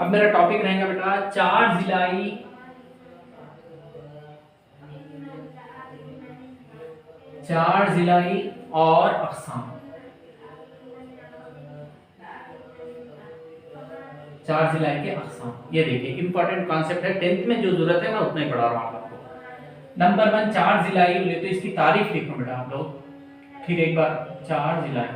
अब मेरा टॉपिक रहेगा बेटा चार जिलाई और अक़साम। चार जिलाई के अक़साम, ये देखिए इंपॉर्टेंट कॉन्सेप्ट है, 10th में जो जरूरत है मैं उतना ही पढ़ा रहा हूँ आपको। नंबर 1 चार जिलाई बोले तो इसकी तारीफ लिखो बेटा आप लोग, फिर एक बार चार जिलाई,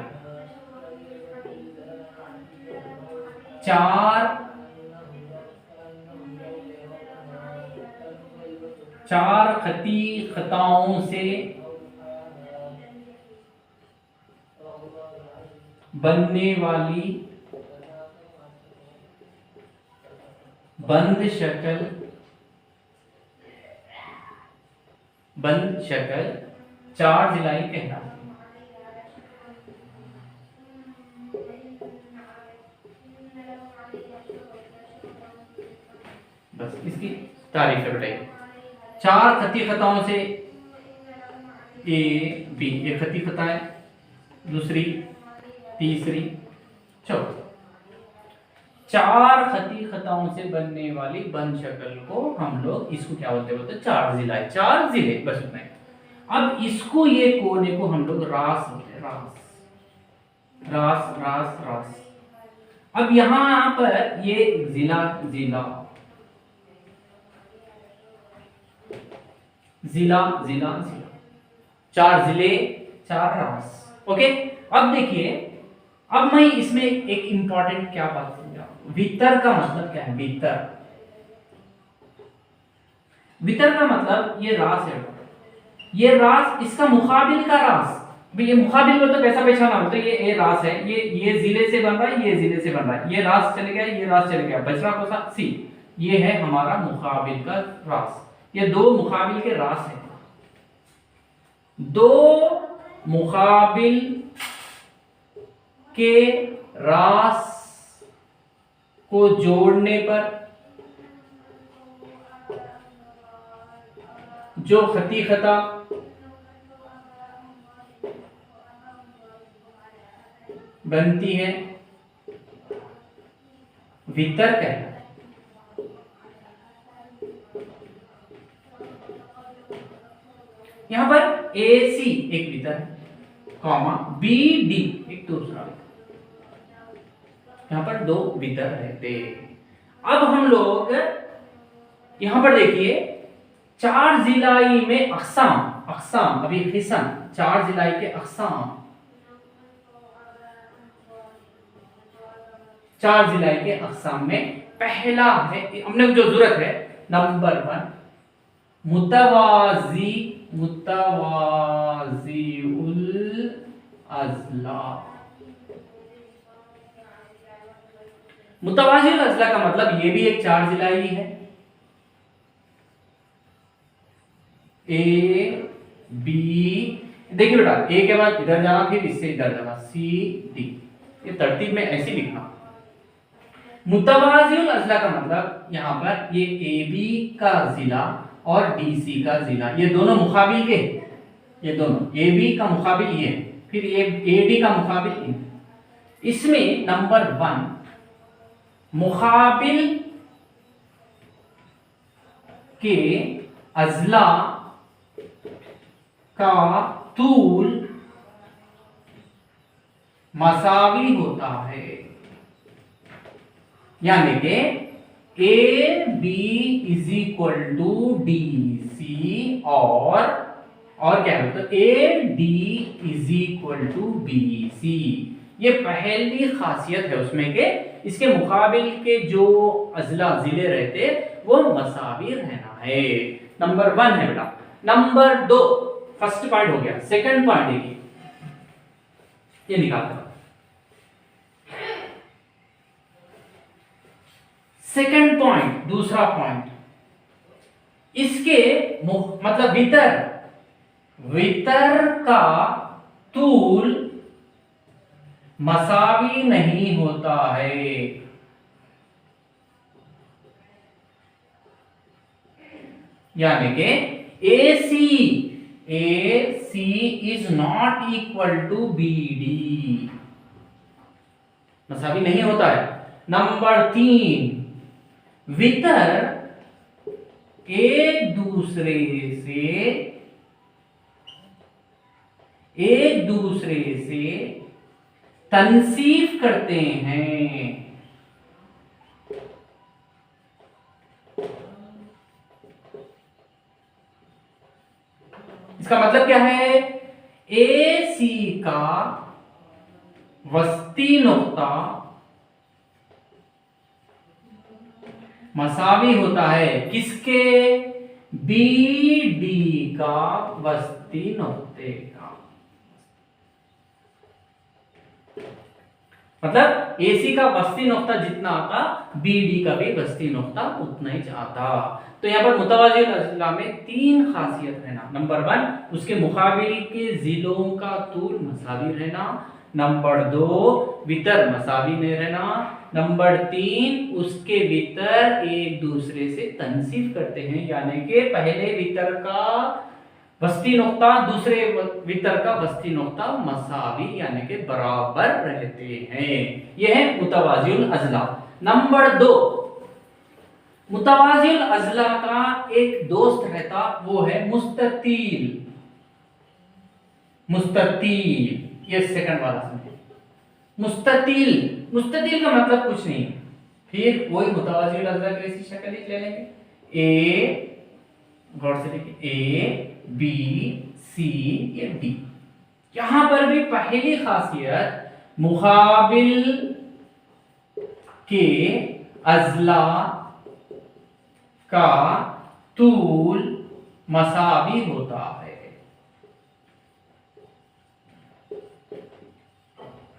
चार खती खताओं से बनने वाली बंद शक्ल चार जिलाई कहलाती है। बस इसकी तारीफ है बेटा, चार खती खताओं से ए बी, ये खती खता है, दूसरी तीसरी चौथी, चार खती खताओं से बनने वाली बंद शक्ल को हम लोग इसको क्या बोलते चार जिलाई, चार जिले, बस उतना ही। अब इसको ये कोने को हम लोग रास बोलते हैं, रास। अब यहां पर ये जिला चार जिले चार रास। ओके, अब देखिए, अब मैं इसमें एक इंपॉर्टेंट क्या बात समझा, भीतर का मतलब क्या है, भीतर का मतलब ये रास है, ये रास इसका मुकाबिल का रास, ये मुकाबिल मतलब कैसा पहचाना होता है, ये रास है, ये जिले से बन रहा है, ये जिले से बन रहा है, ये रास चले गया, ये रास चले गया, बच रहा कौन सा, सी, ये है हमारा मुकाबिल का रास। ये दो मुकाबिल के रास है, दो मुकाबिल के रास को जोड़ने पर जो खती खता बनती है वितर्क है। यहां पर ए सी एक वितर है, कॉमा बी डी एक दूसरा, यहां पर दो वितर रहते। अब हम लोग यहां पर देखिए, चार जिलाई में अक़साम अभी किस्म, चार जिलाई के अक़साम, चार जिलाई के अक़साम में पहला है, हमने जो जरूरत है, नंबर 1 मुतवाज़ी उल अज़ला। मुतवाज़ी उल अज़ला का मतलब ये भी एक चार जिलाई है, ए बी, देखिए बेटा ए के बाद इधर जाना, फिर इससे इधर जाना, सी डी, ये तरतीब में ऐसे लिखना। मुतवाज़ी उल अज़ला का मतलब यहां पर ये ए बी का जिला और डी सी का जिला, ये दोनों मुकाबिल के, ये दोनों ए बी का मुकाबिल ये, फिर ए डी का मुकाबिल ये। इसमें नंबर 1 मुकाबिल के अज़ला का तूल मसावी होता है, यानी कि A B is equal to D C, और क्या है तो A D is equal to B C. ये पहली खासियत है उसमें के इसके मुकाबिल के जो अज़ला जिले रहते वो मसावी रहना है। नंबर 1 है बेटा। नंबर 2, फर्स्ट पॉइंट हो गया, सेकंड पॉइंट देखिए, ये निकालते हैं। सेकंड पॉइंट, दूसरा पॉइंट, इसके मतलब वितर का तूल मसावी नहीं होता है, यानी कि AC is not equal to BD, मसावी नहीं होता है। नंबर 3, वितर एक दूसरे से तनसीफ करते हैं। इसका मतलब क्या है? ए सी का वस्ती नुक्ता मसावी होता है किसके? बी डी का वस्ती नुक्ते का। मतलब एसी का वस्ती नुक्ता जितना आता, बीडी का भी वस्ती नुक्ता उतना ही आता। तो यहाँ पर मुतवाज़िल अज़ला में 3 खासियत रहना। नंबर 1, उसके मुकाबिल के जिलों का तूल मसावी रहना। नंबर 2, वितर मसावी नहीं रहना। नंबर 3, उसके वितर एक दूसरे से तनसीफ करते हैं, यानी कि पहले वितर का वस्ती नुक्ता दूसरे वितर का वस्ती नुक्ता मसावी यानी कि बराबर रहते हैं। यह है मुतवाज़िल अज़ला। नंबर 2, मुतवाज़िल अज़ला का एक दोस्त रहता, वो है मुस्ततील। ये सेकंड वाला सुनिए। मुस्ततील का मतलब कुछ नहीं। फिर वही मुतवाज़िल अज़ला की ऐसी शक्ल ले लेंगे। ए, गौर से देखिए, ए बी सी या डी। यहां पर भी पहली खासियत मुकाबिल के अज़ला का तूल मसावी होता है।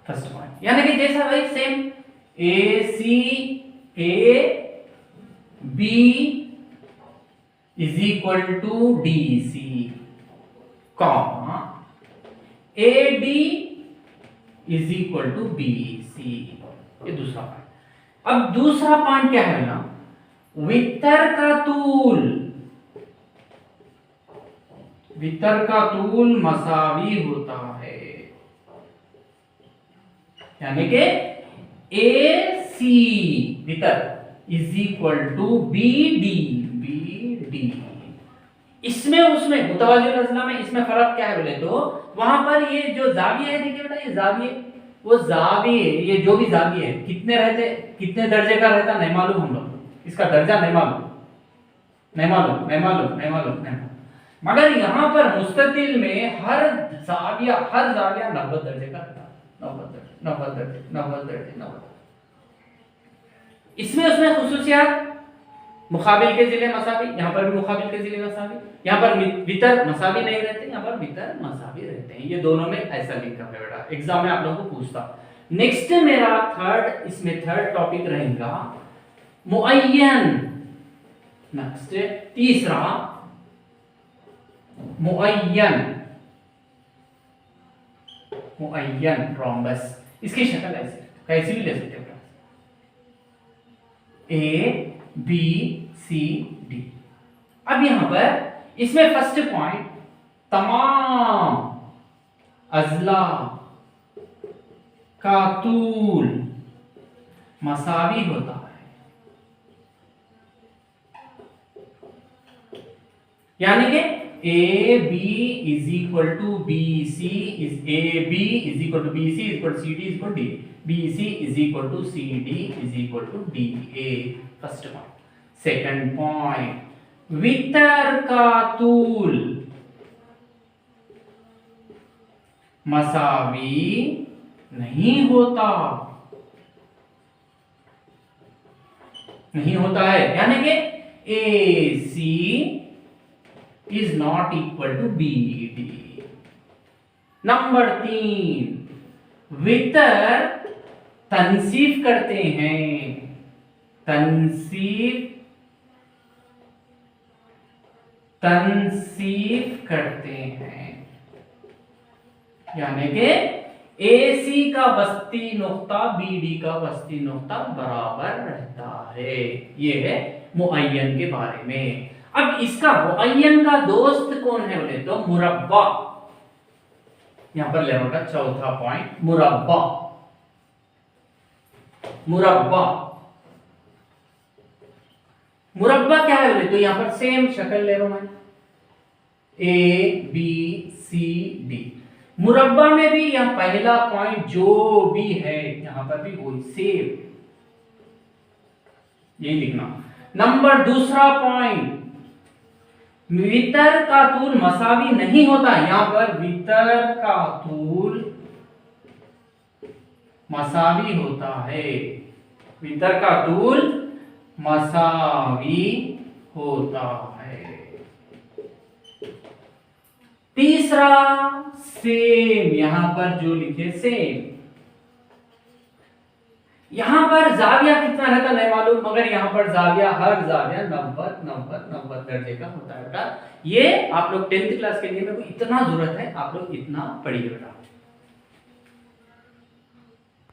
फर्स्ट पॉइंट, यानी कि जैसा भाई same A C A B is equal to D C, comma A D is equal to B C. ये दूसरा पॉइंट। अब दूसरा पॉइंट क्या है ना? वितर का तूल मसावी होता है, यानी कि ए सी वितर is equal to B D. इसमें उसमें मुतवाज़िल अज़ला में इसमें फर्क क्या है बोले तो, वहां पर ये जो जाविया है, देखिए बेटा, ये जाविये, वो जाविये, ये जो भी जाविये है कितने रहते, कितने दर्जे का रहता नहीं मालूम, हम लोग इसका दर्जा नहीं मालूम। मगर यहाँ पर मुस्ततिल में हर जाविया 90 दर्जे का रहता। 90 दर्जे। इसमें उसमें खुसूसियात, मुकाबिल के जिले मसावी, यहाँ पर भी मुकाबिल के जिले मसावी, यहाँ पर वितर मसावी नहीं रहते, यहाँ पर वितर मसावी रहते हैं। ये दोनों में ऐसा लिखा है बेटा, एग्जाम में आप लोगों को पूछता। नेक्स्ट मेरा इसमें थर्ड टॉपिक रहेगा मुअय्यन। नेक्स्ट तीसरा मुअय्यन रोम्बस। इसकी शक्ल ऐसे कैसी भी ले सकते हो, ए बी सी डी। अब यहां पर इसमें फर्स्ट पॉइंट, तमाम अज़ला का तूल मसावी होता है, यानी कि A B is equal to B C is A B is equal to B C is equal to C D is equal to D, B C is equal to C D is equal to D A. First point. Second point, वितर का तूल मसावी नहीं होता है, यानी कि A C is not equal to B D. Number 3, वितर तनसीफ करते हैं, तनसीफ करते हैं, यानी कि AC का वस्ती नुक्ता BD का वस्ती नुक्ता बराबर रहता है। ये है मुअय्यन के बारे में। अब इसका मुअय्यन का दोस्त कौन है बोले तो मुरब्बा। यहां पर लेवल का चौथा पॉइंट, मुरब्बा। मुरब्बा क्या है बोले तो यहां पर सेम शक्ल ले रहा हूं मैं, ए बी सी डी। मुरब्बा में भी यह पहला पॉइंट जो भी है यहां पर भी वही सेम, ये लिखना। नंबर दूसरा पॉइंट, वितर का तूल मसावी नहीं होता, यहां पर वितर का तूल मसावी होता है, वितर का तूल मसावी होता है। तीसरा सेम, यहां पर जो लिखे सेम, यहां पर जाविया कितना रहता नहीं मालूम, मगर यहां पर जाविया हर जाविया 90 दर्जे का होता है बेटा। ये आप लोग 10th क्लास के लिए मेरे को इतना जरूरत है, आप लोग इतना पढ़िए बेटा।